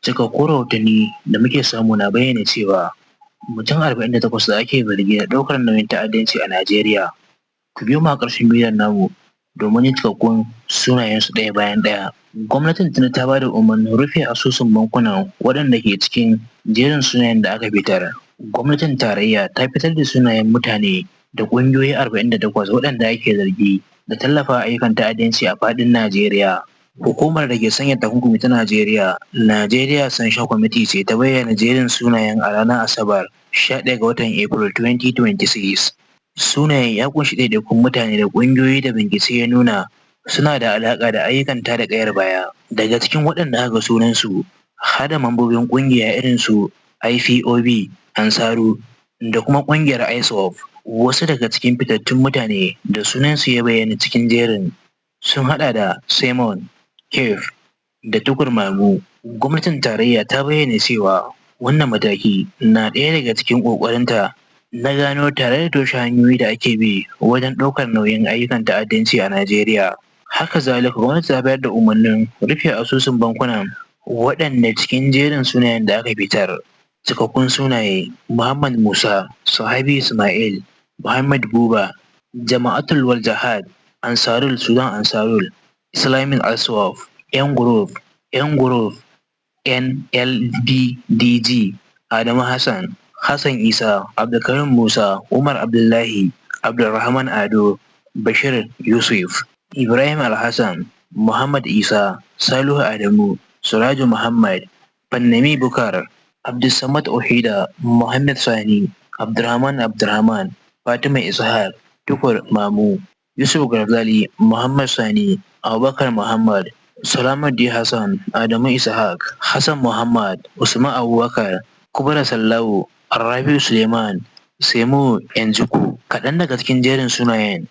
Cikakkun rahotanni da muke samu na bayyana cewa mutum 48 da ake zargi da ɗaukar nauyin ta'addanci a Najeriya. Ku biyo mu a ƙarshen bidiyon namu domin jin cikakkun sunayensu ɗaya bayan ɗaya. Gwamnatin tuni ta ba da umarnin rufe asusun bankunan waɗanda ke cikin jerin sunayen da aka fitar. Gwamnatin tarayya ta fitar da sunayen mutane da ƙungiyoyi 48 waɗanda ake zargi da tallafa ayyukan ta'addanci a faɗin Najeriya. Hukumar da ke sanya takunkumi ta Najeriya, Nigeria Sanction Committee ce ta bayyana jerin sunayen a ranar Asabar 11 ga watan April 2026. Sunayen ya kunshi ɗaiɗaikun mutane da ƙungiyoyi da bincike ya nuna suna da alaƙa da ayyukan tada ƙayar baya. Daga cikin waɗanda aka ga sunansu har da mambobin ƙungiya irin su IPOB, Ansaru da kuma ƙungiyar ISWAP. Wasu daga cikin fitattun mutane da sunansu ya bayyana cikin jerin sun haɗa da Simon Kef da Tukur Mamu. Gwamnatin tarayya ta bayyana cewa wannan mataki na ɗaya daga cikin ƙoƙarinta na gano tare da toshe hanyoyi da ake bi wajen ɗaukar nauyin ayyukan ta'addanci a Najeriya. Haka zalika gwamnati ta bayar da umarnin rufe asusun bankunan waɗanda cikin jerin sunayen da aka fitar. Cikakkun sunaye: Muhammad Musa, Sahabi Ismail, Muhammad Buba, Jama'atul Wal Jihad, Ansarul Sudan Ansarul, Islamic Aswaf, Yan Group, NLDDG, Adamu Hassan, Hassan Isa, Abdulkarim Musa, Umar Abdullahi, Abdulrahman Ado, Bashir Yusuf, Ibrahim Alhassan, Muhammad Isa, Salihu Adamu, Suraju Muhammad, Fannami Bukar, Abdulsamad Ohida, Muhammad Sani, Abdurrahman Abdurrahman, Fatima Ishaq, Tukur Mamu, Yusuf Garzali, Muhammad Sani, Abubakar Muhammad, Salamuddin Hassan, Adamu Ishaq, Hassan Muhammad, Usman Abubakar, Kubra Sallahu, Rabi'u Suleiman, Semu Yanjuku. Kaɗan daga cikin jerin sunayen